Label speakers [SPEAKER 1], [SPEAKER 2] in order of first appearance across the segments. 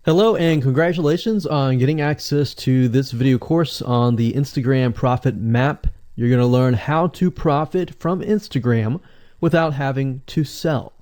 [SPEAKER 1] Hello and congratulations on getting access to this video course on the Instagram Profit Map. You're going to learn how to profit from Instagram without having to sell.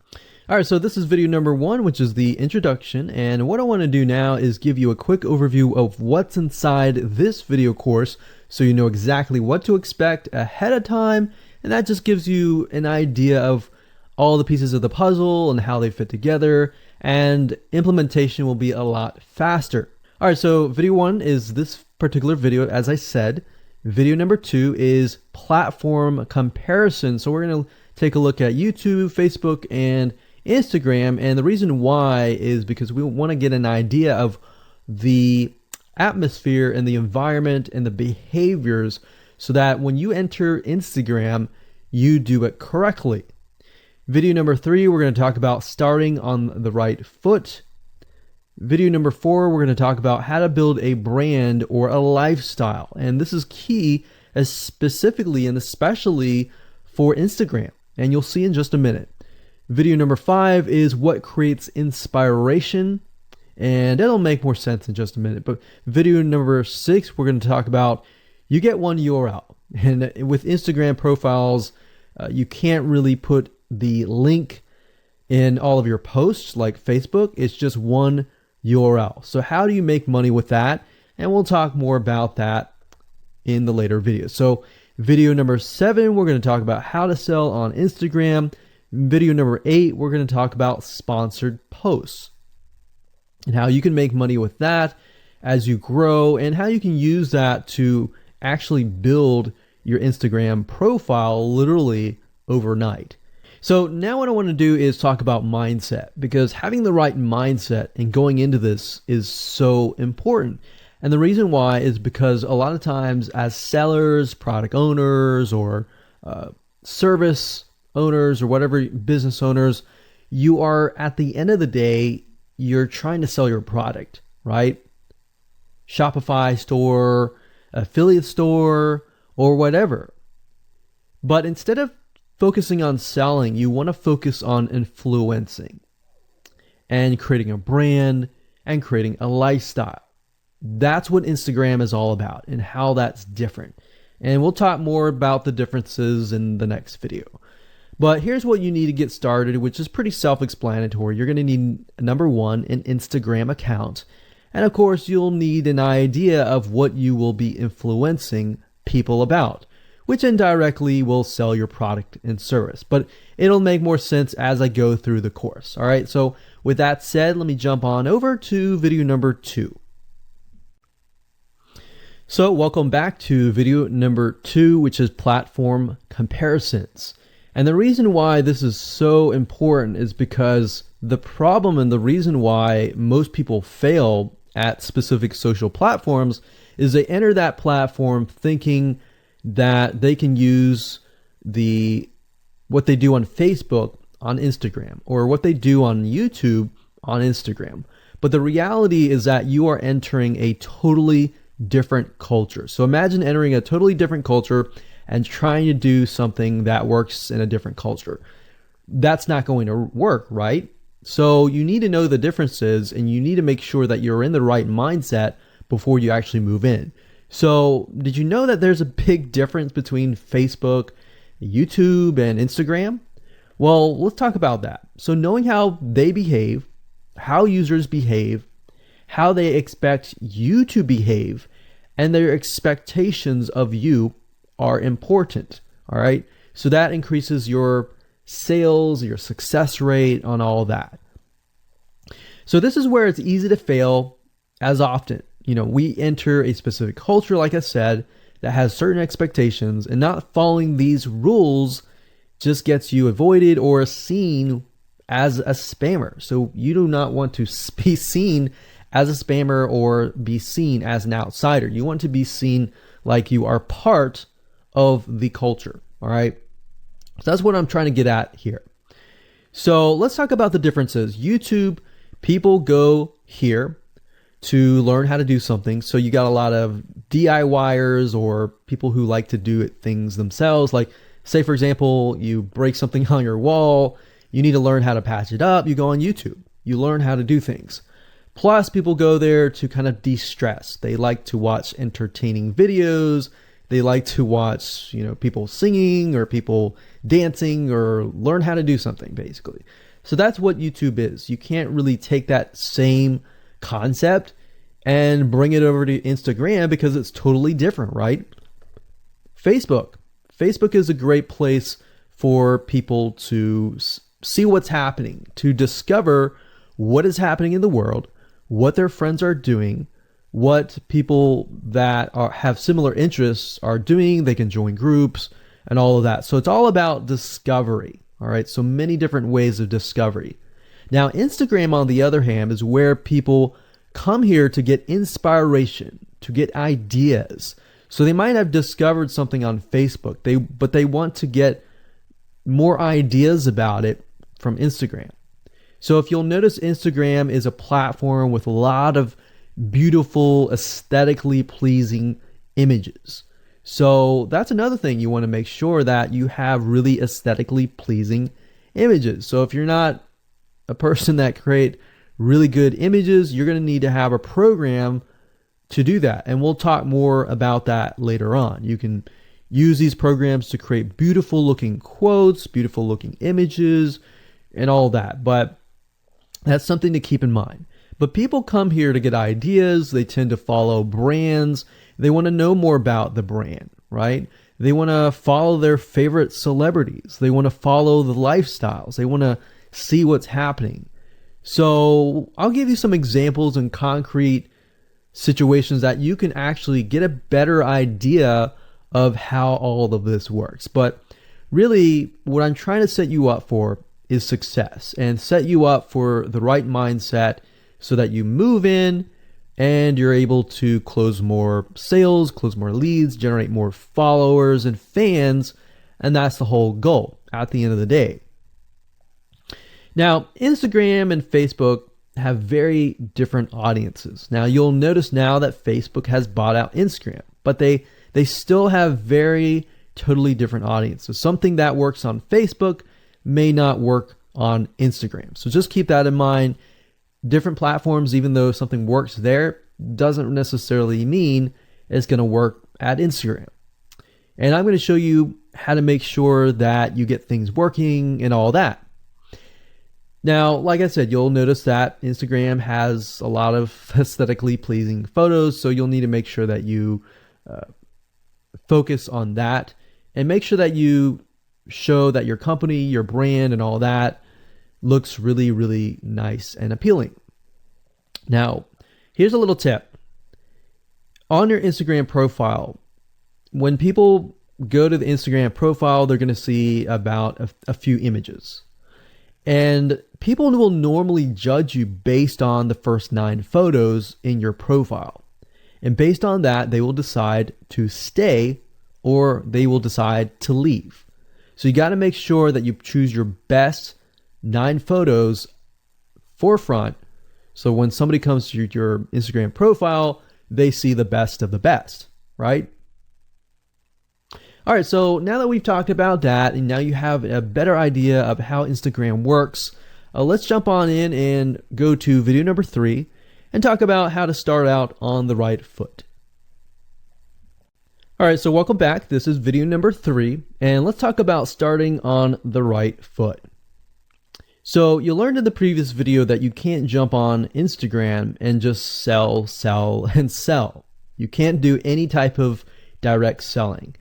[SPEAKER 1] All right, so this is video number 1, which is the introduction. And what I want to do now is give you a quick overview of what's inside this video course so you know exactly what to expect ahead of time. And that just gives you an idea of all the pieces of the puzzle and how they fit together, and implementation will be a lot faster. All right, so video 1 is this particular video, as I said. Video number 2 is platform comparison. So we're going to take a look at YouTube, Facebook, and Instagram. And the reason why is because we want to get an idea of the atmosphere and the environment and the behaviors so that when you enter Instagram, you do it correctly. Video number 3, we're going to talk about starting on the right foot. Video number 4, we're going to talk about how to build a brand or a lifestyle. And this is key, as specifically and especially for Instagram. And you'll see in just a minute. Video number 5 is what creates inspiration. And it'll make more sense in just a minute. But video number 6, we're going to talk about you get one URL. And with Instagram profiles, you can't really put the link in all of your posts like Facebook. It's just one URL. So how do you make money with that? And we'll talk more about that in the later videos. So video number 7, we're going to talk about how to sell on Instagram. Video number 8, we're going to talk about sponsored posts and how you can make money with that as you grow, and how you can use that to actually build your Instagram profile literally overnight. So now what I want to do is talk about mindset, because having the right mindset and going into this is so important. And the reason why is because a lot of times as sellers, product owners, or service owners, or whatever, business owners, you are, at the end of the day, you're trying to sell your product, right? Shopify store, affiliate store, or whatever. But instead of focusing on selling, you want to focus on influencing and creating a brand and creating a lifestyle. That's what Instagram is all about and how that's different. And we'll talk more about the differences in the next video. But here's what you need to get started, which is pretty self-explanatory. You're going to need, number 1, an Instagram account. And of course, you'll need an idea of what you will be influencing people about, which indirectly will sell your product and service. But it'll make more sense as I go through the course. All right, so with that said, let me jump on over to video number 2. So welcome back to video number 2, which is platform comparisons. And the reason why this is so important is because the problem and the reason why most people fail at specific social platforms is they enter that platform thinking that they can use what they do on Facebook on Instagram, or what they do on YouTube on Instagram. But the reality is that you are entering a totally different culture. So imagine entering a totally different culture and trying to do something that works in a different culture. That's not going to work, right? So you need to know the differences, and you need to make sure that you're in the right mindset before you actually move in. So did you know that there's a big difference between Facebook, YouTube, and Instagram? Well, let's talk about that. So knowing how they behave, how users behave, how they expect you to behave, and their expectations of you are important. All right. So that increases your sales, your success rate on all that. So this is where it's easy to fail as often. We enter a specific culture, like I said, that has certain expectations, and not following these rules just gets you avoided or seen as a spammer. So you do not want to be seen as a spammer or be seen as an outsider. You want to be seen like you are part of the culture. All right. So that's what I'm trying to get at here. So let's talk about the differences. YouTube, people go here to learn how to do something. So you got a lot of DIYers, or people who like to do things themselves. Like, say, for example, you break something on your wall, you need to learn how to patch it up. You go on YouTube, you learn how to do things. Plus, people go there to kind of de-stress. They like to watch entertaining videos. They like to watch, people singing or people dancing or learn how to do something, basically. So that's what YouTube is. You can't really take that same concept and bring it over to Instagram because it's totally different, right? Facebook is a great place for people to see what's happening, to discover what is happening in the world, what their friends are doing, what people that have similar interests are doing. They can join groups and all of that. So it's all about discovery. All right. So many different ways of discovery. Now, Instagram, on the other hand, is where people come here to get inspiration, to get ideas. So they might have discovered something on Facebook, but they want to get more ideas about it from Instagram. So if you'll notice, Instagram is a platform with a lot of beautiful, aesthetically pleasing images. So that's another thing. You want to make sure that you have really aesthetically pleasing images. So if you're not a person that create really good images, you're going to need to have a program to do that. And we'll talk more about that later on. You can use these programs to create beautiful looking quotes, beautiful looking images, and all that. But that's something to keep in mind. But people come here to get ideas. They tend to follow brands. They want to know more about the brand, right? They want to follow their favorite celebrities. They want to follow the lifestyles. They want to see what's happening. So I'll give you some examples and concrete situations that you can actually get a better idea of how all of this works. But really, what I'm trying to set you up for is success, and set you up for the right mindset so that you move in and you're able to close more sales, close more leads, generate more followers and fans. And that's the whole goal at the end of the day. Now, Instagram and Facebook have very different audiences. Now, you'll notice now that Facebook has bought out Instagram, but they still have very totally different audiences. Something that works on Facebook may not work on Instagram. So just keep that in mind. Different platforms, even though something works there, doesn't necessarily mean it's going to work at Instagram. And I'm going to show you how to make sure that you get things working and all that. Now, like I said, you'll notice that Instagram has a lot of aesthetically pleasing photos, so you'll need to make sure that you focus on that and make sure that you show that your company, your brand, and all that looks really, really nice and appealing. Now, here's a little tip. On your Instagram profile, when people go to the Instagram profile, they're going to see about a few images. And people will normally judge you based on the first 9 photos in your profile. And based on that, they will decide to stay or they will decide to leave. So you got to make sure that you choose your best 9 photos forefront. So when somebody comes to your Instagram profile, they see the best of the best, right? All right, so now that we've talked about that, and now you have a better idea of how Instagram works, let's jump on in and go to video number 3 and talk about how to start out on the right foot. All right, so welcome back. This is video number 3, and let's talk about starting on the right foot. So you learned in the previous video that you can't jump on Instagram and just sell, and sell. You can't do any type of direct selling.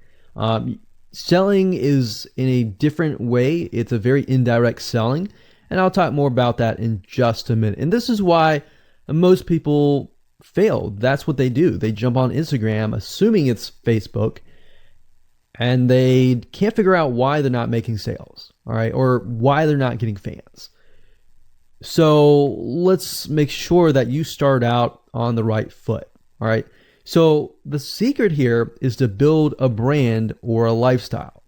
[SPEAKER 1] Selling is in a different way. It's a very indirect selling, and I'll talk more about that in just a minute. And this is why most people fail. That's what they do. They jump on Instagram assuming it's Facebook, and they can't figure out why they're not making sales, all right, or why they're not getting fans. So let's make sure that you start out on the right foot, all right? So the secret here is to build a brand or a lifestyle.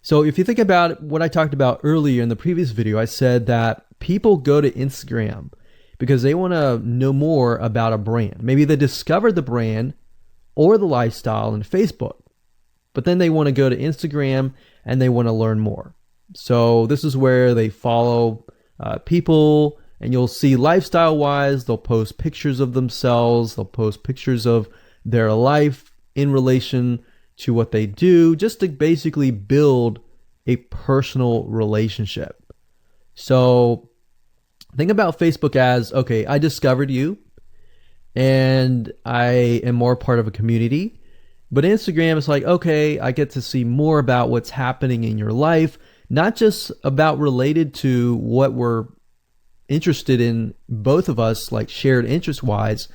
[SPEAKER 1] So if you think about what I talked about earlier in the previous video, I said that people go to Instagram because they want to know more about a brand. Maybe they discovered the brand or the lifestyle in Facebook, but then they want to go to Instagram and they want to learn more. So this is where they follow people And you'll see lifestyle wise, they'll post pictures of themselves, they'll post pictures of their life in relation to what they do, just to basically build a personal relationship. So think about Facebook as, okay, I discovered you and I am more part of a community. But Instagram is like, okay, I get to see more about what's happening in your life, not just about related to what we're interested in, both of us, like shared interest wise,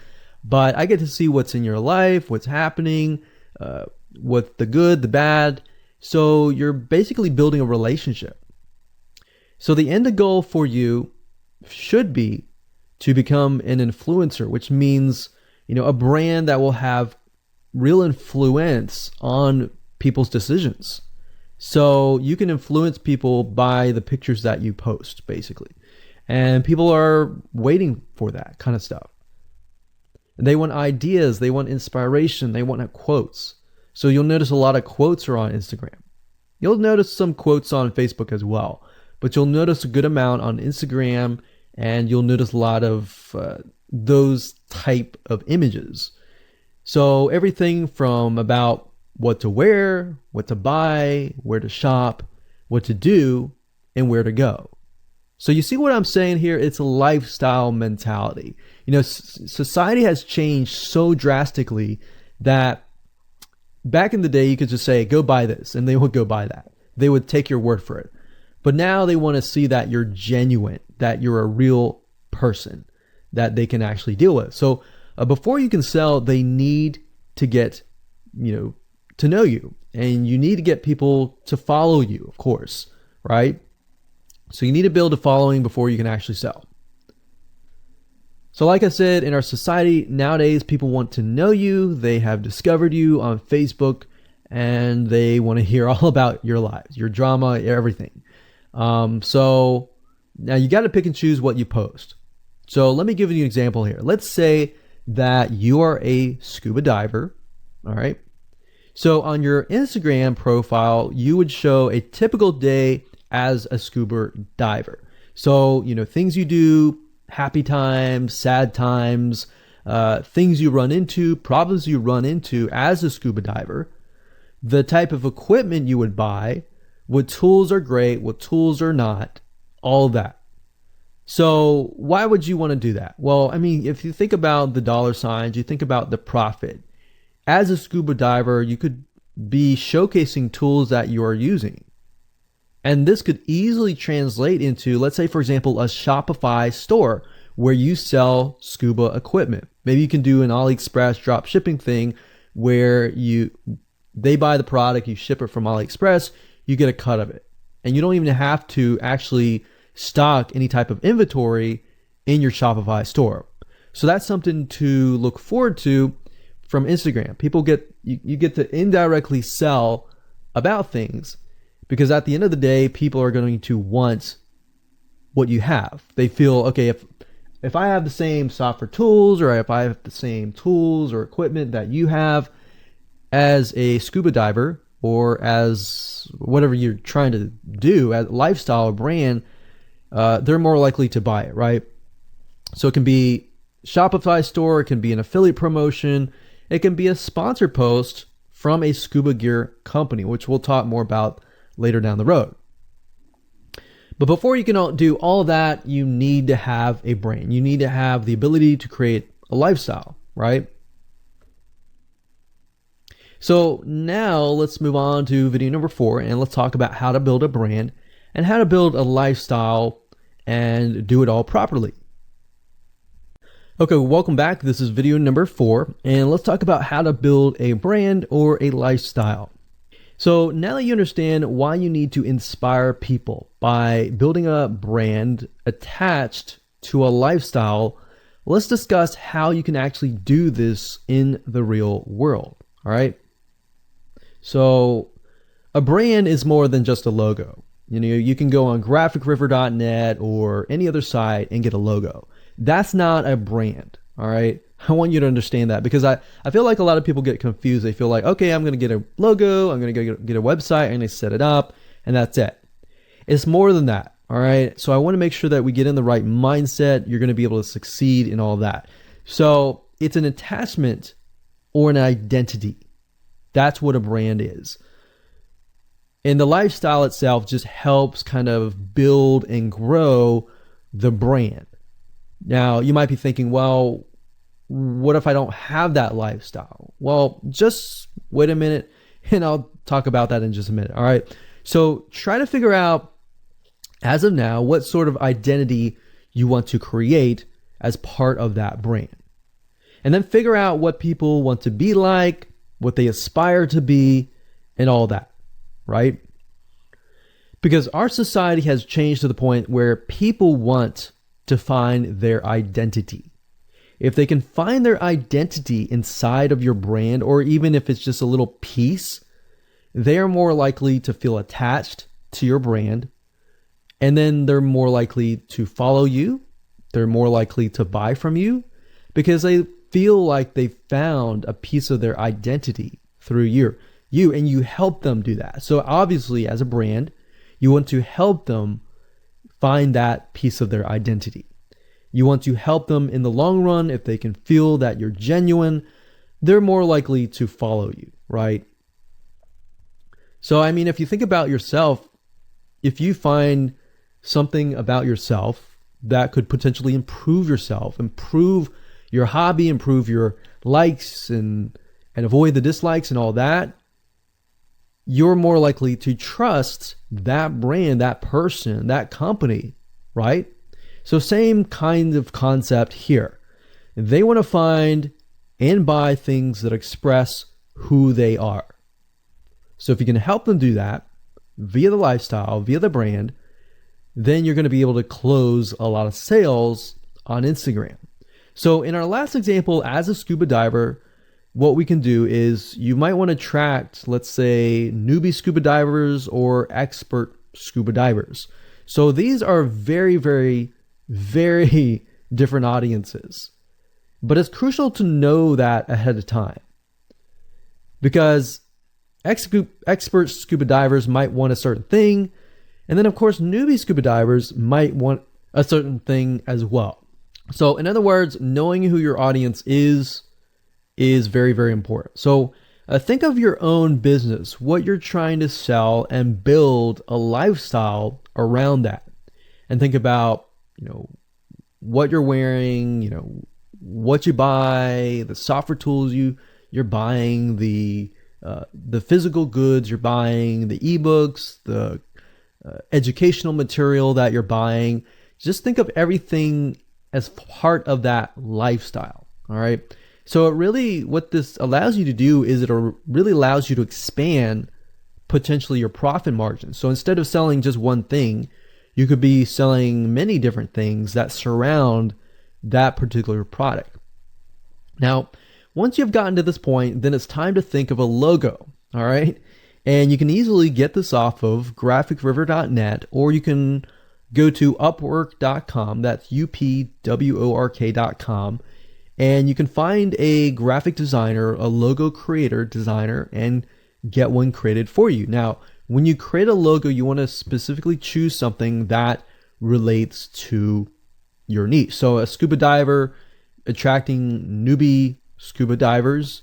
[SPEAKER 1] but I get to see what's in your life, what's happening, what the good, the bad. So you're basically building a relationship. So the end goal for you should be to become an influencer, which means, a brand that will have real influence on people's decisions. So you can influence people by the pictures that you post, basically. And people are waiting for that kind of stuff. They want ideas, they want inspiration, they want quotes. So you'll notice a lot of quotes are on Instagram. You'll notice some quotes on Facebook as well, but you'll notice a good amount on Instagram, and you'll notice a lot of those type of images. So everything from about what to wear, what to buy, where to shop, what to do, and where to go. So you see what I'm saying here? It's a lifestyle mentality. Society has changed so drastically that back in the day, you could just say, go buy this, and they would go buy that. They would take your word for it. But now they want to see that you're genuine, that you're a real person that they can actually deal with. So before you can sell, they need to get, to know you, and you need to get people to follow you, of course, right? So you need to build a following before you can actually sell. So like I said, in our society nowadays, people want to know you. They have discovered you on Facebook, and they want to hear all about your lives, your drama, everything. So now you got to pick and choose what you post. So let me give you an example here. Let's say that you are a scuba diver, all right? So on your Instagram profile, you would show a typical day as a scuba diver. So, things you do, happy times, sad times, things you run into, problems you run into as a scuba diver, the type of equipment you would buy, what tools are great, what tools are not, all that. So why would you want to do that? Well, if you think about the dollar signs, you think about the profit. As a scuba diver, you could be showcasing tools that you are using. And this could easily translate into, let's say, for example, a Shopify store where you sell scuba equipment. Maybe you can do an AliExpress drop shipping thing where they buy the product, you ship it from AliExpress, you get a cut of it. And you don't even have to actually stock any type of inventory in your Shopify store. So that's something to look forward to from Instagram. You get to indirectly sell about things, because at the end of the day, people are going to want what you have. They feel, okay, if I have the same software tools, or if I have the same tools or equipment that you have as a scuba diver, or as whatever you're trying to do, as a lifestyle or brand, they're more likely to buy it, right? So it can be Shopify store, it can be an affiliate promotion, it can be a sponsor post from a scuba gear company, which we'll talk more about later down the road. But before you can do all that, you need to have a brand. You need to have the ability to create a lifestyle, right? So now let's move on to video number 4, and let's talk about how to build a brand and how to build a lifestyle and do it all properly. Okay, welcome back. This is video number 4, and let's talk about how to build a brand or a lifestyle. So now that you understand why you need to inspire people by building a brand attached to a lifestyle, let's discuss how you can actually do this in the real world. All right. So a brand is more than just a logo. You can go on graphicriver.net or any other site and get a logo. That's not a brand. All right. I want you to understand that, because I feel like a lot of people get confused. They feel like, okay, I'm going to get a logo, I'm going to go get a website, I'm going to set it up, and that's it. It's more than that. All right. So I want to make sure that we get in the right mindset. You're going to be able to succeed in all that. So it's an attachment or an identity. That's what a brand is. And the lifestyle itself just helps kind of build and grow the brand. Now, you might be thinking, well, what if I don't have that lifestyle? Well, just wait a minute and I'll talk about that in just a minute. All right. So try to figure out, as of now, what sort of identity you want to create as part of that brand. And then figure out what people want to be like, what they aspire to be, and all that, right? Because our society has changed to the point where people want to find their identity. If they can find their identity inside of your brand, or even if it's just a little piece, they are more likely to feel attached to your brand. And then they're more likely to follow you. They're more likely to buy from you because they feel like they found a piece of their identity through you, and you help them do that. So obviously, as a brand, you want to help them find that piece of their identity. You want to help them in the long run. If they can feel that you're genuine, they're more likely to follow you, right? So, I mean, if you think about yourself, if you find something about yourself that could potentially improve yourself, improve your hobby, improve your likes and avoid the dislikes and all that, you're more likely to trust that brand, that person, that company, right? So same kind of concept here. They want to find and buy things that express who they are. So if you can help them do that via the lifestyle, via the brand, then you're going to be able to close a lot of sales on Instagram. So in our last example, as a scuba diver, what we can do is you might want to attract, let's say, newbie scuba divers or expert scuba divers. So these are very, very, very different audiences. But it's crucial to know that ahead of time, because expert scuba divers might want a certain thing. And then, of course, newbie scuba divers might want a certain thing as well. So in other words, knowing who your audience is very, very important. So think of your own business, what you're trying to sell, and build a lifestyle around that. And think about, what you're wearing, what you buy, the software tools you're buying, the physical goods you're buying, the ebooks, the educational material that you're buying. Just think of everything as part of that lifestyle. All right. So what this allows you to do is it really allows you to expand potentially your profit margin. So instead of selling just one thing, you could be selling many different things that surround that particular product. Now, once you've gotten to this point, then it's time to think of a logo. All right. And you can easily get this off of graphicriver.net, or you can go to upwork.com. That's upwork.com. And you can find a graphic designer, a logo creator, designer, and get one created for you. Now, when you create a logo, you want to specifically choose something that relates to your niche. So a scuba diver attracting newbie scuba divers,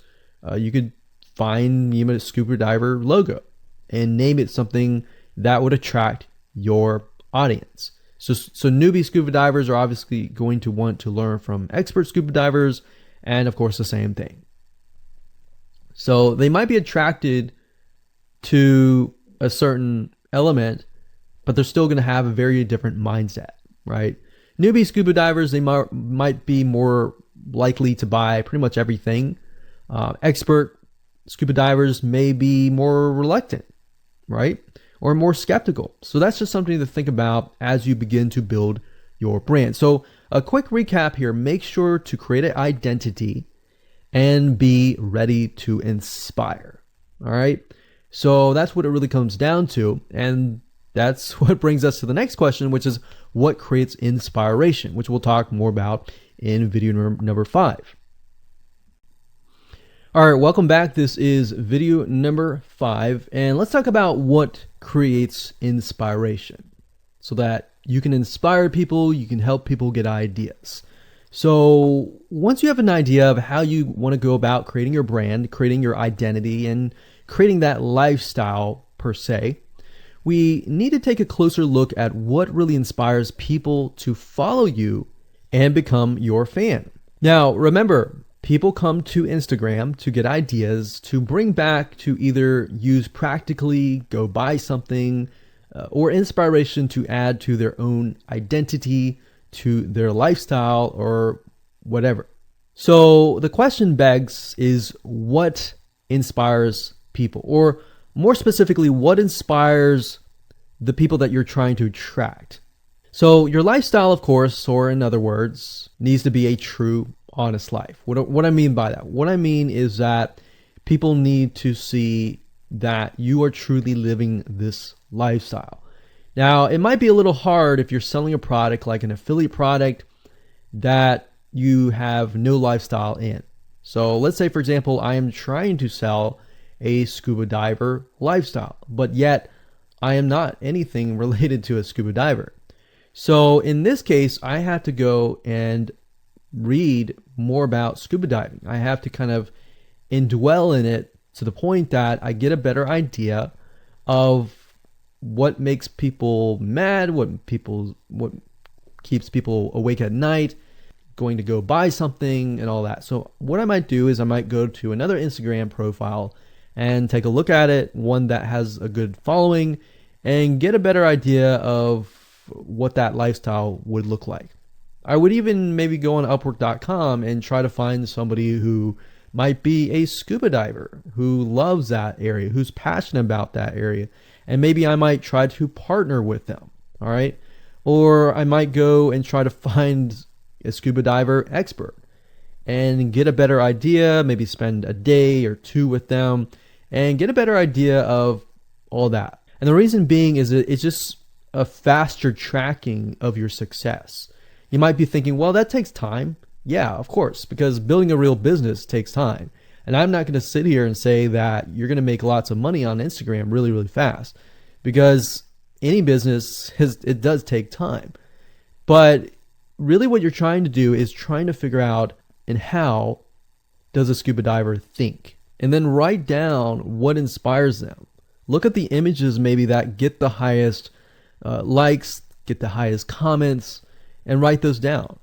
[SPEAKER 1] you could find a scuba diver logo and name it something that would attract your audience. So newbie scuba divers are obviously going to want to learn from expert scuba divers, and of course the same thing. So they might be attracted to a certain element, but they're still going to have a very different mindset, right? Newbie scuba divers, they might be more likely to buy pretty much everything. Expert scuba divers may be more reluctant, right? Or more skeptical. So that's just something to think about as you begin to build your brand. So a quick recap here: make sure to create an identity and be ready to inspire. All right. So that's what it really comes down to. And that's what brings us to the next question, which is what creates inspiration, which we'll talk more about in video number 5. All right, welcome back. This is video number 5, and let's talk about what creates inspiration so that You can inspire people, you can help people get ideas. So once you have an idea of how you want to go about creating your brand, creating your identity, and creating that lifestyle per se, we need to take a closer look at what really inspires people to follow you and become your fan. Now, remember, people come to Instagram to get ideas to bring back to either use practically, go buy something, or inspiration to add to their own identity, to their lifestyle, or whatever. So the question begs is, what inspires people? Or more specifically, what inspires the people that you're trying to attract? So your lifestyle, of course, or in other words, needs to be a true, honest life. What I mean by that? What I mean is that people need to see that you are truly living this lifestyle. Now, it might be a little hard if you're selling a product like an affiliate product that you have no lifestyle in. So let's say, for example, I am trying to sell a scuba diver lifestyle, but yet I am not anything related to a scuba diver. So in this case, I have to go and read more about scuba diving. I have to kind of indwell in it to the point that I get a better idea of what makes people mad, what keeps people awake at night, going to go buy something and all that. So what I might do is I might go to another Instagram profile and take a look at it, one that has a good following, and get a better idea of what that lifestyle would look like. I would even maybe go on Upwork.com and try to find somebody who might be a scuba diver, who loves that area, who's passionate about that area. And maybe I might try to partner with them, all right? Or I might go and try to find a scuba diver expert and get a better idea, maybe spend a day or two with them and get a better idea of all that. And the reason being is it's just a faster tracking of your success. You might be thinking, well, that takes time. Yeah, of course, because building a real business takes time. And I'm not going to sit here and say that you're going to make lots of money on Instagram really, really fast, because any business, it does take time. But really what you're trying to do is trying to figure out, and how does a scuba diver think? And then write down what inspires them. Look at the images maybe that get the highest likes, get the highest comments, and write those down.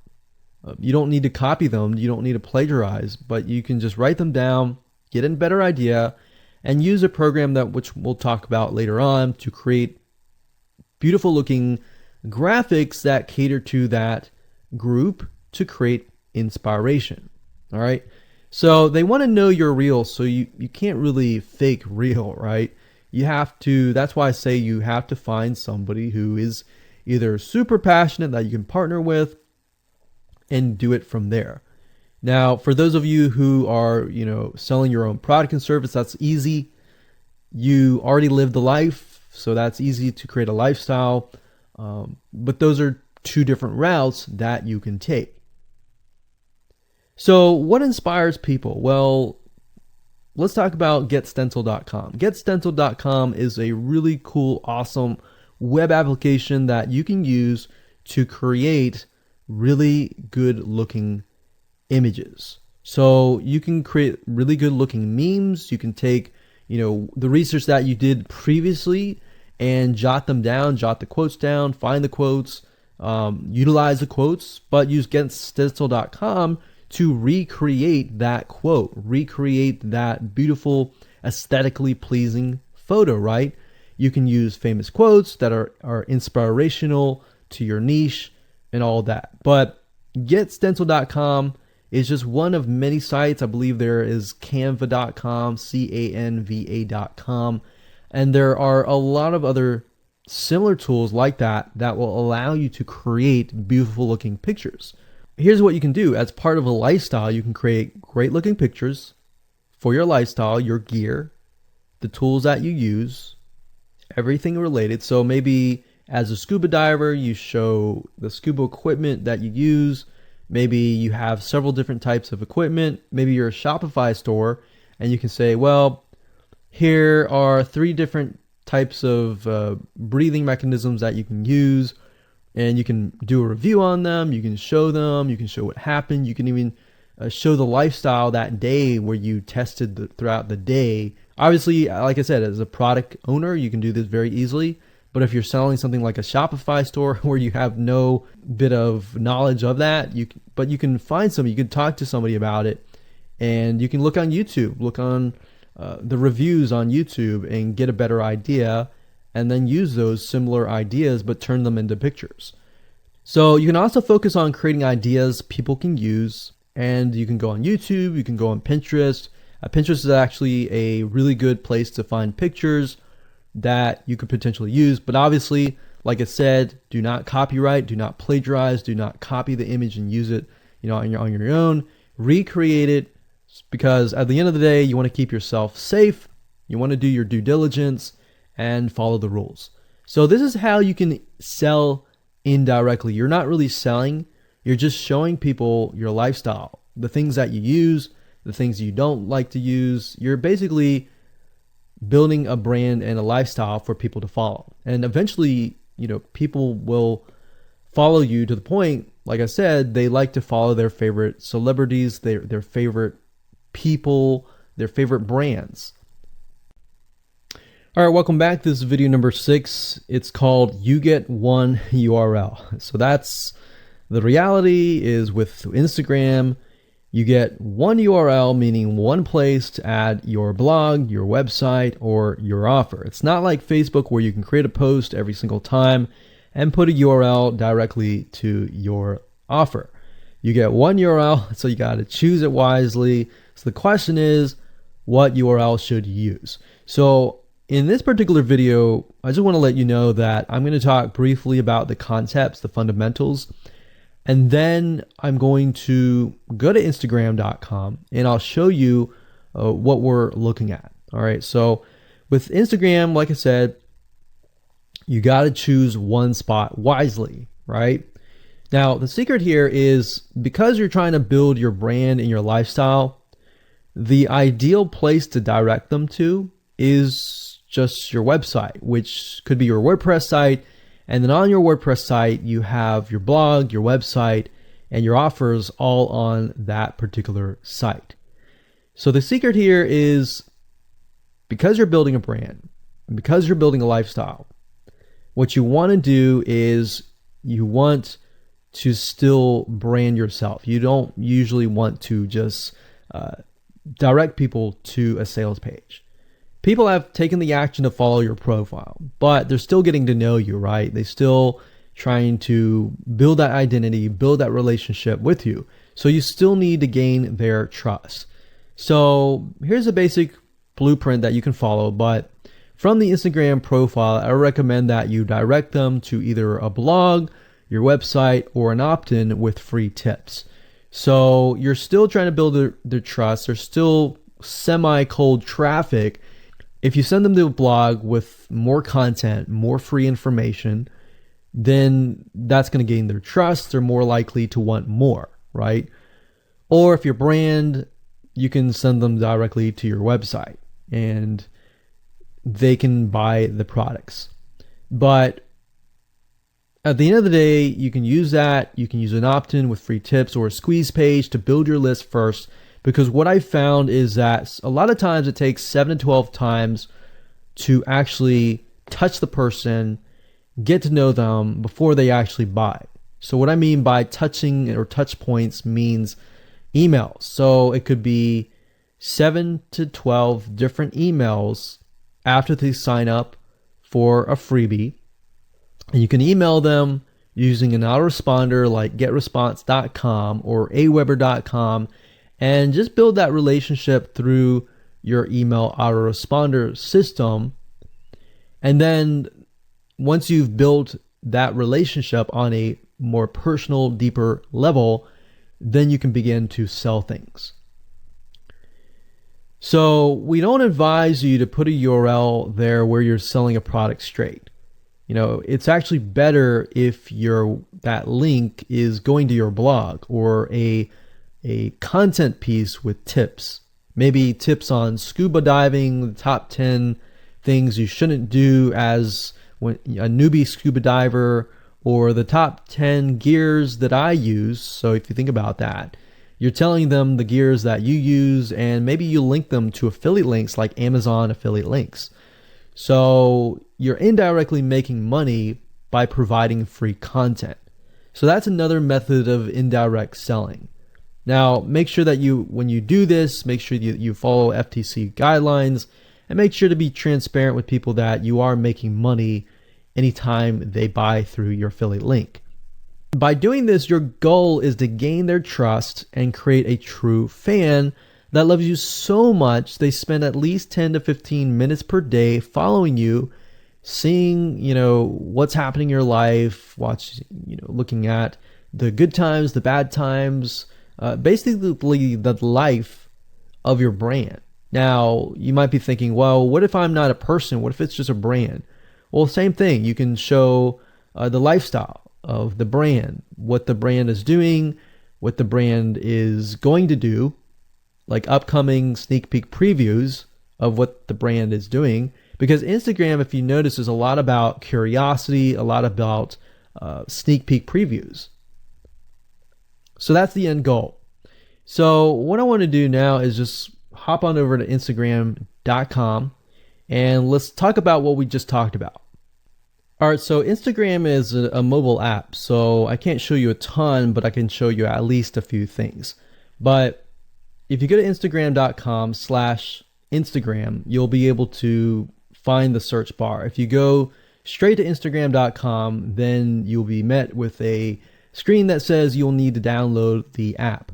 [SPEAKER 1] You don't need to copy them. You don't need to plagiarize, but you can just write them down, get a better idea, and use a program which we'll talk about later on to create beautiful looking graphics that cater to that group to create inspiration. All right. So they want to know you're real. So you can't really fake real, right? You have to, that's why I say you have to find somebody who is either super passionate that you can partner with and do it from there. Now, for those of you who are, selling your own product and service, that's easy. You already live the life, so that's easy to create a lifestyle. But those are two different routes that you can take. So what inspires people? Well, let's talk about getstencil.com. Getstencil.com is a really cool, awesome web application that you can use to create really good looking images. So you can create really good looking memes. You can take, the research that you did previously and jot them down, jot the quotes down, find the quotes, utilize the quotes, but use getstencil.com to recreate that quote, recreate that beautiful, aesthetically pleasing photo, right? You can use famous quotes that are inspirational to your niche and all that. But getstencil.com is just one of many sites. I believe there is canva.com, canva.com, and there are a lot of other similar tools like that will allow you to create beautiful looking pictures. Here's what you can do. As part of a lifestyle, you can create great looking pictures for your lifestyle, your gear, the tools that you use, everything related. So maybe as a scuba diver, you show the scuba equipment that you use. Maybe you have several different types of equipment. Maybe you're a Shopify store and you can say, well, here are 3 different types of breathing mechanisms that you can use. and you can do a review on them. You can show them. You can show what happened. You can even show the lifestyle that day where you tested throughout the day. Obviously, like I said, as a product owner, you can do this very easily. But if you're selling something like a Shopify store where you have no bit of knowledge of that, but you can find somebody, you can talk to somebody about it, and you can look on YouTube, look on the reviews on YouTube and get a better idea, and then use those similar ideas but turn them into pictures. So you can also focus on creating ideas people can use, and you can go on YouTube, you can go on Pinterest. Pinterest is actually a really good place to find pictures that you could potentially use, but obviously, like I said, do not copyright, do not plagiarize, do not copy the image and use it, on your own. Recreate it, because at the end of the day, you want to keep yourself safe. You want to do your due diligence and follow the rules. So this is how you can sell indirectly. You're not really selling, you're just showing people your lifestyle, the things that you use, the things you don't like to use. You're basically building a brand and a lifestyle for people to follow. And eventually, people will follow you to the point, like I said, they like to follow their favorite celebrities, their favorite people, their favorite brands. All right, welcome back. This is video number 6. It's called You Get One URL. So that's the reality is with Instagram, you get one URL, meaning one place to add your blog, your website, or your offer. It's not like Facebook where you can create a post every single time and put a URL directly to your offer. You get one URL, so you got to choose it wisely. So the question is, what URL should you use? So in this particular video, I just want to let you know that I'm going to talk briefly about the concepts, the fundamentals, and then I'm going to go to Instagram.com and I'll show you what we're looking at. All right. So with Instagram, like I said, you got to choose one spot wisely, right? Now, the secret here is because you're trying to build your brand and your lifestyle, the ideal place to direct them to is just your website, which could be your WordPress site. And then on your WordPress site, you have your blog, your website, and your offers all on that particular site. So the secret here is because you're building a brand, because you're building a lifestyle, what you want to do is you want to still brand yourself. You don't usually want to just direct people to a sales page. People have taken the action to follow your profile, but they're still getting to know you, right? They're still trying to build that identity, build that relationship with you. So you still need to gain their trust. So here's a basic blueprint that you can follow, but from the Instagram profile, I recommend that you direct them to either a blog, your website, or an opt-in with free tips. So you're still trying to build their trust. There's still semi-cold traffic. If you send them to a blog with more content, more free information, then that's going to gain their trust. They're more likely to want more, right? Or if your brand, you can send them directly to your website and they can buy the products. But at the end of the day, you can use that. You can use an opt-in with free tips or a squeeze page to build your list first. Because what I found is that a lot of times it takes 7 to 12 times to actually touch the person, get to know them before they actually buy. So what I mean by touching or touch points means emails. So it could be 7 to 12 different emails after they sign up for a freebie. And you can email them using an autoresponder like getresponse.com or aweber.com. And just build that relationship through your email autoresponder system. And then once you've built that relationship on a more personal, deeper level, then you can begin to sell things. So we don't advise you to put a URL there where you're selling a product straight. It's actually better if that link is going to your blog or a content piece with tips, maybe tips on scuba diving, the top 10 things you shouldn't do as a newbie scuba diver, or the top 10 gears that I use. So if you think about that, you're telling them the gears that you use, and maybe you link them to affiliate links like Amazon affiliate links. So you're indirectly making money by providing free content. So that's another method of indirect selling. Now, make sure that when you do this, make sure you follow FTC guidelines, and make sure to be transparent with people that you are making money anytime they buy through your affiliate link. By doing this, your goal is to gain their trust and create a true fan that loves you so much they spend at least 10 to 15 minutes per day following you, seeing, what's happening in your life, looking at the good times, the bad times, basically the life of your brand. Now, you might be thinking, well, what if I'm not a person? What if it's just a brand? Well, same thing. You can show the lifestyle of the brand, what the brand is doing, what the brand is going to do, like upcoming sneak peek previews of what the brand is doing. Because Instagram, if you notice, is a lot about curiosity, a lot about sneak peek previews. So that's the end goal. So what I want to do now is just hop on over to Instagram.com and let's talk about what we just talked about. All right, so Instagram is a mobile app, so I can't show you a ton, but I can show you at least a few things. But if you go to Instagram.com/Instagram, you'll be able to find the search bar. If you go straight to Instagram.com, then you'll be met with a screen that says you'll need to download the app.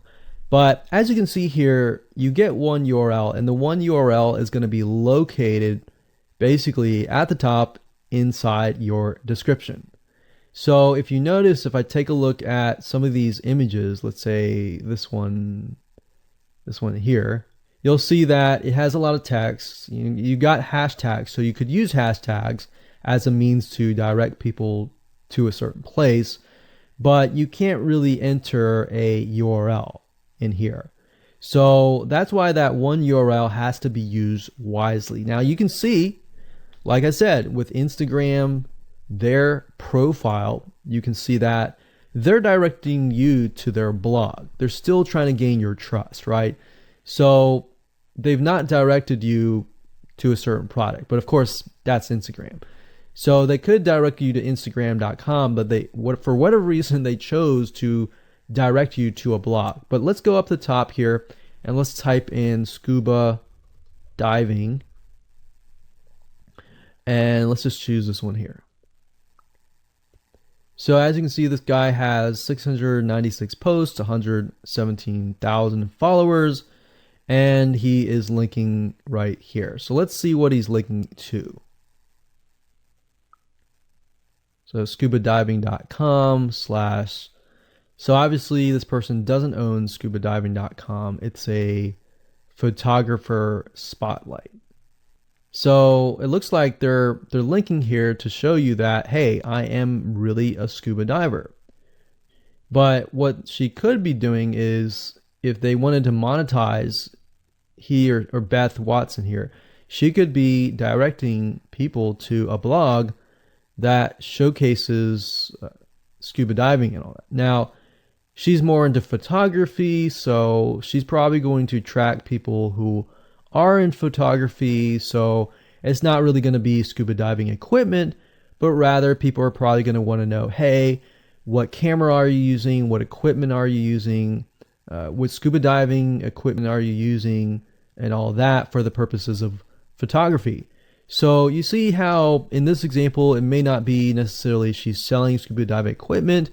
[SPEAKER 1] But as you can see here, you get one URL, and the one URL is going to be located basically at the top inside your description. So if you notice, if I take a look at some of these images, let's say this one here, you'll see that it has a lot of text. You got hashtags, so you could use hashtags as a means to direct people to a certain place, but you can't really enter a URL in here. So that's why that one URL has to be used wisely. Now you can see, like I said, with Instagram, their profile, you can see that they're directing you to their blog. They're still trying to gain your trust, right? So they've not directed you to a certain product, but of course that's Instagram. So they could direct you to Instagram.com, but for whatever reason, they chose to direct you to a blog. But let's go up the top here and let's type in scuba diving. And let's just choose this one here. So as you can see, this guy has 696 posts, 117,000 followers, and he is linking right here. So let's see what he's linking to. So scubadiving.com/. So obviously this person doesn't own scubadiving.com. It's a photographer spotlight. So it looks like they're linking here to show you that, hey, I am really a scuba diver. But what she could be doing is, if they wanted to monetize, he or Beth Watson here, she could be directing people to a blog that showcases scuba diving and all that. Now, she's more into photography, so she's probably going to attract people who are in photography. So it's not really going to be scuba diving equipment, but rather people are probably going to want to know, hey, what camera are you using? What equipment are you using? What scuba diving equipment are you using? And all that for the purposes of photography. So you see how in this example, it may not be necessarily she's selling scuba diving equipment,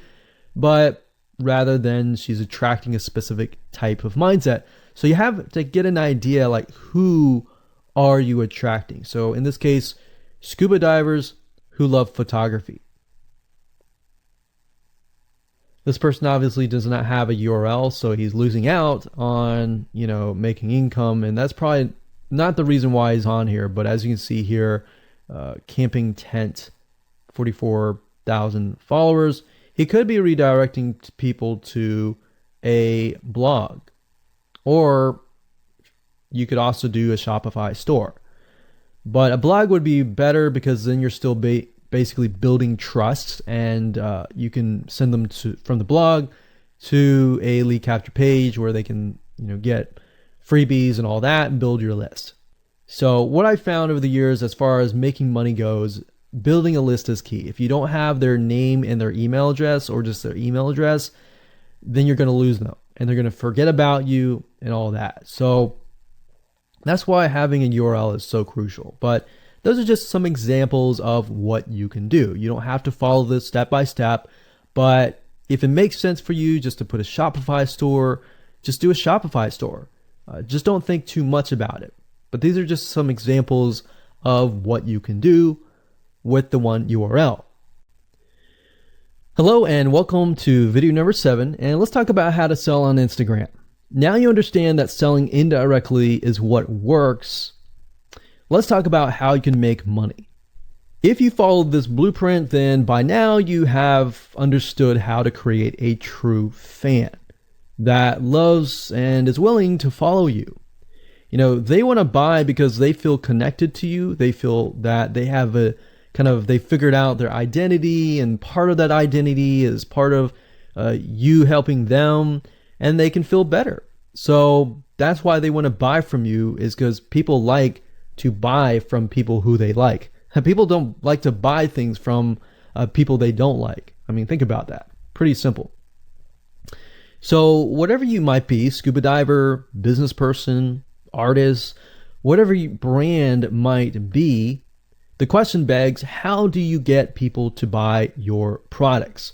[SPEAKER 1] but rather than she's attracting a specific type of mindset. So you have to get an idea, like, who are you attracting? So in this case, scuba divers who love photography. This person obviously does not have a URL, so he's losing out on, making income, and that's probably not the reason why he's on here. But as you can see here, camping tent, 44,000 followers. He could be redirecting people to a blog, or you could also do a Shopify store. But a blog would be better because then you're still basically building trust, and you can send them from the blog to a lead capture page where they can, get freebies and all that and build your list. So what I found over the years as far as making money goes, building a list is key. If you don't have their name and their email address, or just their email address, then you're going to lose them and they're going to forget about you and all that. So that's why having a URL is so crucial. But those are just some examples of what you can do. You don't have to follow this step by step, but if it makes sense for you just to put a Shopify store, just do a Shopify store. Just don't think too much about it. But these are just some examples of what you can do with the one URL. Hello and welcome to video number 7, and let's talk about how to sell on Instagram. Now you understand that selling indirectly is what works. Let's talk about how you can make money. If you followed this blueprint, then by now you have understood how to create a true fan that loves and is willing to follow you. They want to buy because they feel connected to you. They feel that they have they figured out their identity, and part of that identity is part of you helping them, and they can feel better. So that's why they want to buy from you, is because people like to buy from people who they like. And people don't like to buy things from people they don't like. I mean, think about that. Pretty simple. So whatever you might be, scuba diver, business person, artist, whatever your brand might be, the question begs, how do you get people to buy your products?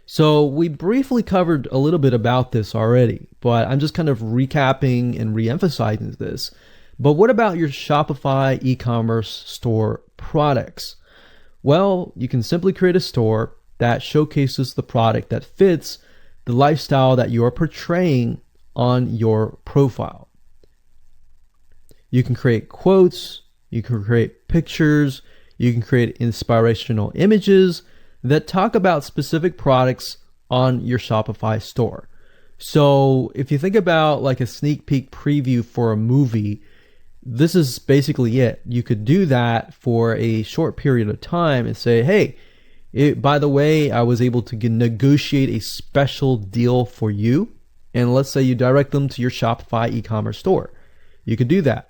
[SPEAKER 1] So we briefly covered a little bit about this already, but I'm just kind of recapping and re-emphasizing this. But what about your Shopify e-commerce store products? Well, you can simply create a store that showcases the product that fits the lifestyle that you're portraying on your profile. You can create quotes, you can create pictures, you can create inspirational images that talk about specific products on your Shopify store. So if you think about like a sneak peek preview for a movie, this is basically it. You could do that for a short period of time and say, hey, by the way, I was able to negotiate a special deal for you. And let's say you direct them to your Shopify e-commerce store. You could do that.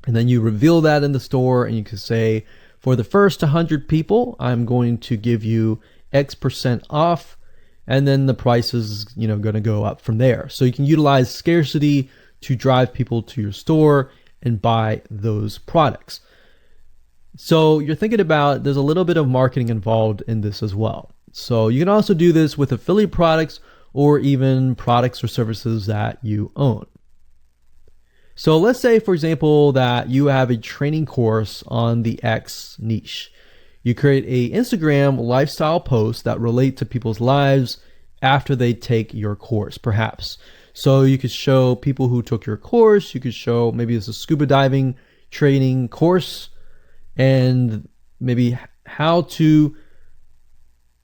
[SPEAKER 1] And then you reveal that in the store, and you can say, for the first 100 people, I'm going to give you X% off. And then the price is, going to go up from there. So you can utilize scarcity to drive people to your store and buy those products. So you're thinking about, there's a little bit of marketing involved in this as well. So you can also do this with affiliate products or even products or services that you own. So let's say, for example, that you have a training course on the X niche. You create a Instagram lifestyle post that relate to people's lives after they take your course, perhaps. So you could show people who took your course, you could show maybe it's a scuba diving training course, and maybe how to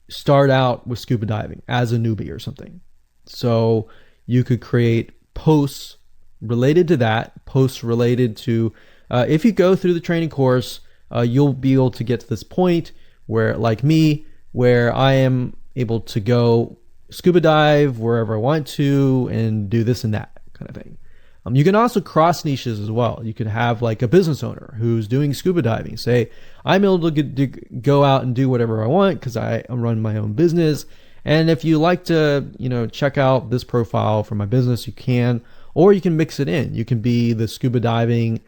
[SPEAKER 1] start out with scuba diving as a newbie or something. So you could create posts related to that, posts related to, if you go through the training course, you'll be able to get to this point where, like me, where I am able to go scuba dive wherever I want to and do this and that kind of thing. You can also cross niches as well. You could have like a business owner who's doing scuba diving. Say, I'm able to go out and do whatever I want because I run my own business. And if you like to, check out this profile for my business, you can, or you can mix it in. You can be the scuba diving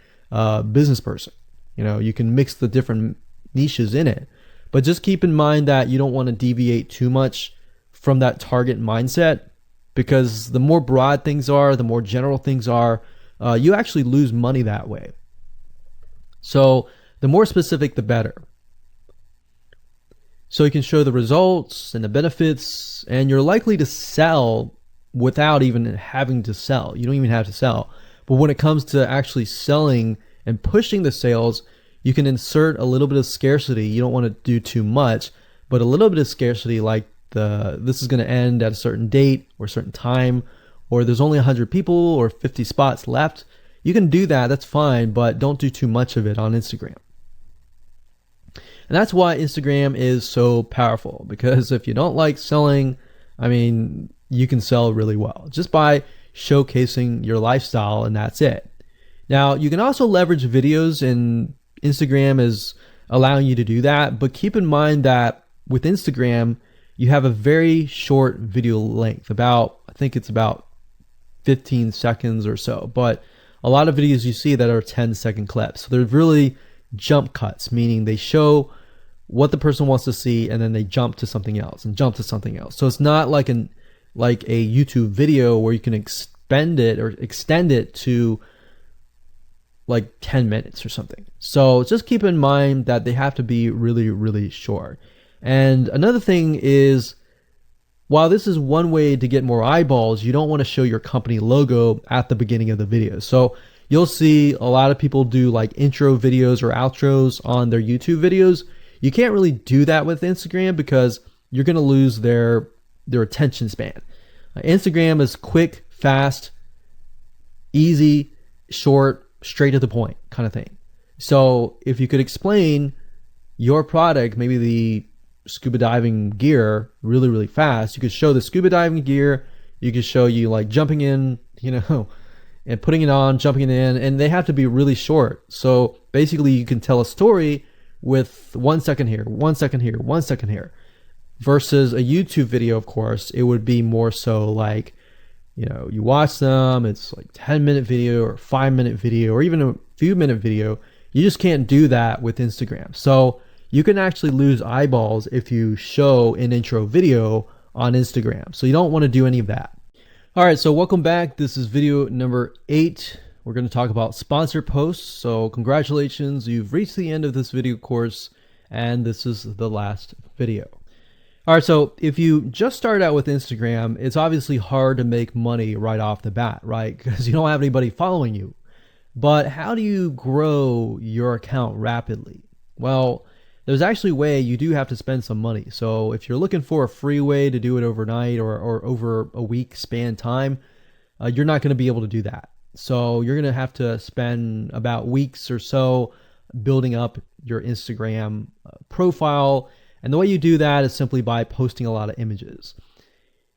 [SPEAKER 1] business person. You can mix the different niches in it. But just keep in mind that you don't want to deviate too much from that target mindset, because the more broad things are, the more general things are, you actually lose money that way. So the more specific, the better. So you can show the results and the benefits, and you're likely to sell without even having to sell. You don't even have to sell. But when it comes to actually selling and pushing the sales, you can insert a little bit of scarcity. You don't want to do too much, but a little bit of scarcity, like this is going to end at a certain date or a certain time, or there's only 100 people or 50 spots left. You can do that, that's fine, but don't do too much of it on Instagram. And that's why Instagram is so powerful, because if you don't like selling, I mean, you can sell really well just by showcasing your lifestyle, and that's it. Now, you can also leverage videos, and Instagram is allowing you to do that, but keep in mind that with Instagram, you have a very short video length, I think it's about 15 seconds or so, but a lot of videos you see that are 10-second clips. So they're really jump cuts, meaning they show what the person wants to see and then they jump to something else and jump to something else. So it's not like a YouTube video where you can extend it to like 10 minutes or something. So just keep in mind that they have to be really, really short. And another thing is, while this is one way to get more eyeballs, you don't want to show your company logo at the beginning of the video. So you'll see a lot of people do like intro videos or outros on their YouTube videos. You can't really do that with Instagram because you're going to lose their attention span. Instagram is quick, fast, easy, short, straight to the point kind of thing. So if you could explain your product, maybe the scuba diving gear, really, really fast, you could show the scuba diving gear, you could show you like jumping in, and putting it on, jumping it in, and they have to be really short. So basically you can tell a story with 1 second here, 1 second here, 1 second here, versus a YouTube video. Of course, it would be more so like, you watch them, it's like 10-minute video or 5-minute video or even a few minute video. You just can't do that with Instagram. So you can actually lose eyeballs if you show an intro video on Instagram. So you don't want to do any of that. All right, so welcome back. This is video number 8. We're going to talk about sponsored posts. So congratulations, you've reached the end of this video course, and this is the last video. All right, so if you just start out with Instagram, it's obviously hard to make money right off the bat, right? Because you don't have anybody following you. But how do you grow your account rapidly? Well, there's actually a way. You do have to spend some money. So if you're looking for a free way to do it overnight or over a week span time, you're not going to be able to do that. So you're going to have to spend about weeks or so building up your Instagram profile. And the way you do that is simply by posting a lot of images.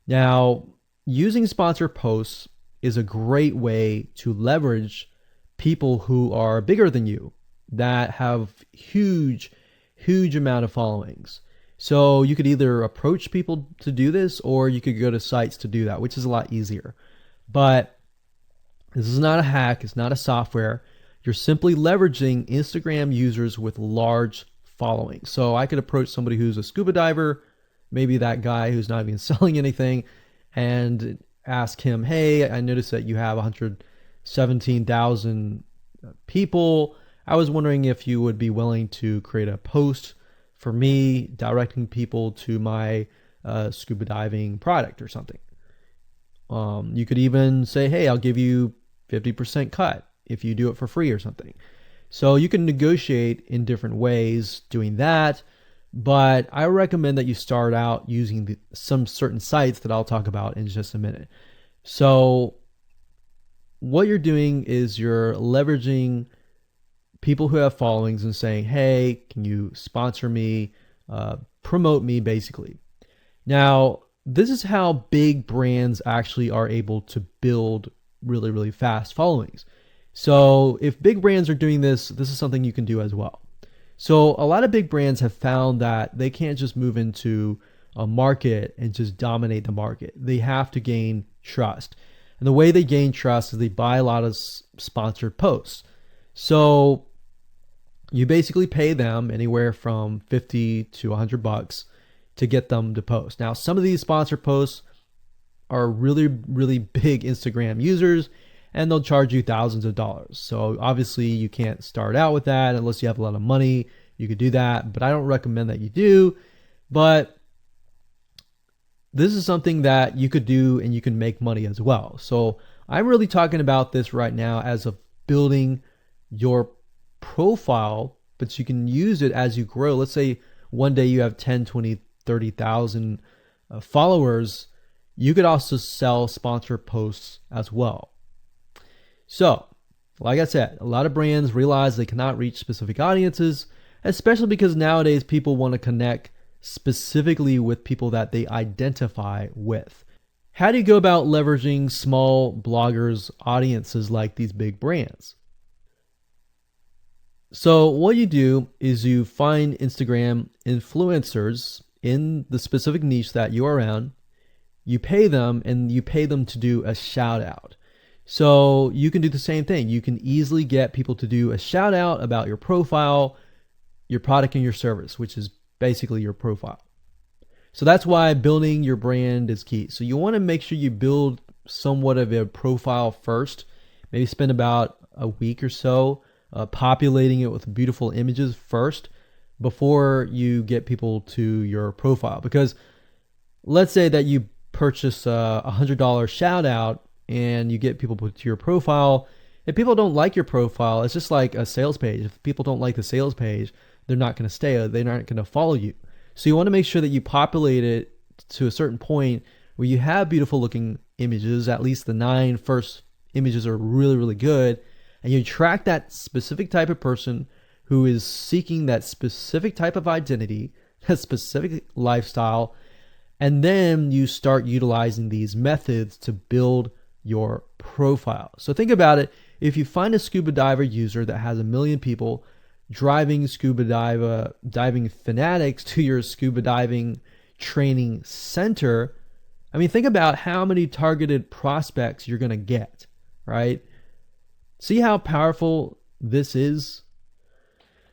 [SPEAKER 1] Now, using sponsored posts is a great way to leverage people who are bigger than you, that have huge amount of followings. So you could either approach people to do this, or you could go to sites to do that, which is a lot easier. But this is not a hack. It's not a software. You're simply leveraging Instagram users with large followings. So I could approach somebody who's a scuba diver, maybe that guy who's not even selling anything, and ask him, hey, I noticed that you have 117,000 people. I was wondering if you would be willing to create a post for me directing people to my scuba diving product or something. You could even say, hey, I'll give you 50% cut if you do it for free or something. So you can negotiate in different ways doing that, but I recommend that you start out using some certain sites that I'll talk about in just a minute. So what you're doing is you're leveraging people who have followings and saying, hey, can you sponsor me, promote me, basically. Now, this is how big brands actually are able to build really, really fast followings. So if big brands are doing this, this is something you can do as well. So a lot of big brands have found that they can't just move into a market and just dominate the market. They have to gain trust. And the way they gain trust is they buy a lot of sponsored posts. So you basically pay them anywhere from $50 to $100 to get them to post. Now, some of these sponsored posts are really, really big Instagram users, and they'll charge you thousands of dollars. So obviously you can't start out with that unless you have a lot of money. You could do that, but I don't recommend that you do. But this is something that you could do and you can make money as well. So I'm really talking about this right now as of building your profile, but you can use it as you grow. Let's say one day you have 10, 20, 30,000 followers. You could also sell sponsored posts as well. So, like I said, a lot of brands realize they cannot reach specific audiences, especially because nowadays people want to connect specifically with people that they identify with. How do you go about leveraging small bloggers' audiences like these big brands? So what you do is you find Instagram influencers in the specific niche that you are around. You pay them, and you pay them to do a shout out. So you can do the same thing. You can easily get people to do a shout out about your profile, your product, and your service, which is basically your profile. So that's why building your brand is key. So you want to make sure you build somewhat of a profile first. Maybe spend about a week or so populating it with beautiful images first before you get people to your profile. Because let's say that you purchase a $100 shout out and you get people to your profile. If people don't like your profile, it's just like a sales page. If people don't like the sales page, they're not going to stay. They're not going to follow you. So you want to make sure that you populate it to a certain point where you have beautiful looking images. At least the 9 first images are really, really good. And you track that specific type of person who is seeking that specific type of identity, that specific lifestyle. And then you start utilizing these methods to build your profile. So think about it. If you find a scuba diver user that has 1 million people driving scuba diving fanatics to your scuba diving training center, I mean, think about how many targeted prospects you're going to get, right? See how powerful this is?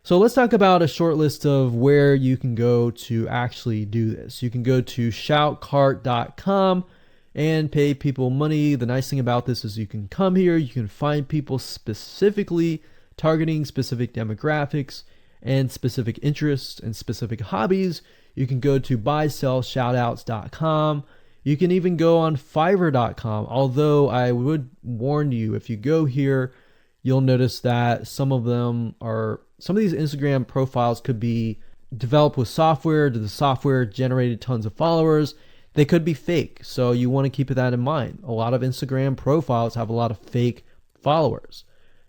[SPEAKER 1] So let's talk about a short list of where you can go to actually do this. You can go to shoutcart.com and pay people money. The nice thing about this is you can come here, you can find people specifically targeting specific demographics and specific interests and specific hobbies. You can go to buysellshoutouts.com. You can even go on fiverr.com. Although I would warn you, if you go here, you'll notice that some of these Instagram profiles could be developed with software. The software generated tons of followers. They could be fake. So you want to keep that in mind. A lot of Instagram profiles have a lot of fake followers.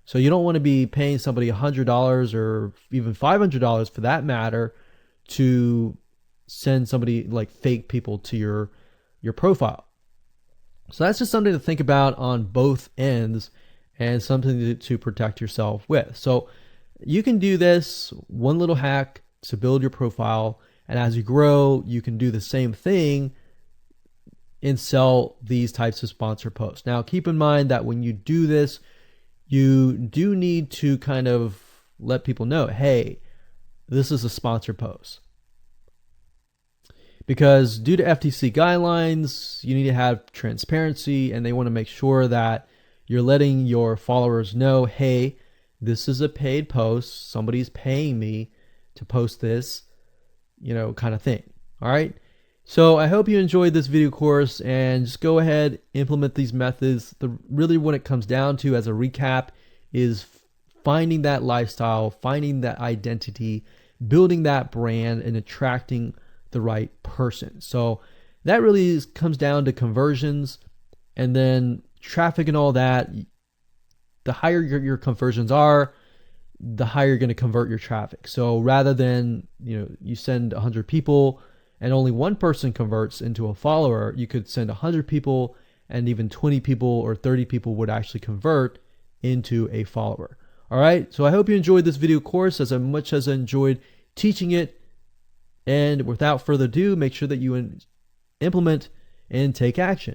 [SPEAKER 1] So you don't want to be paying somebody $100 or even $500 for that matter to send somebody like fake people to your profile. So that's just something to think about on both ends and something to protect yourself with. So you can do this one little hack to build your profile, and as you grow, you can do the same thing and sell these types of sponsor posts. Now, keep in mind that when you do this, you do need to kind of let people know, hey, this is a sponsor post. Because due to FTC guidelines, you need to have transparency, and they want to make sure that you're letting your followers know, hey, this is a paid post. Somebody's paying me to post this, kind of thing. All right. So I hope you enjoyed this video course, and just go ahead, implement these methods. Really what it comes down to as a recap is finding that lifestyle, finding that identity, building that brand, and attracting the right person. So that really comes down to conversions, and then traffic and all that. The higher your conversions are, the higher you're going to convert your traffic. So rather than, you send 100 people and only one person converts into a follower, you could send 100 people and even 20 people or 30 people would actually convert into a follower. All right. So I hope you enjoyed this video course as much as I enjoyed teaching it. And without further ado, make sure that you implement and take action.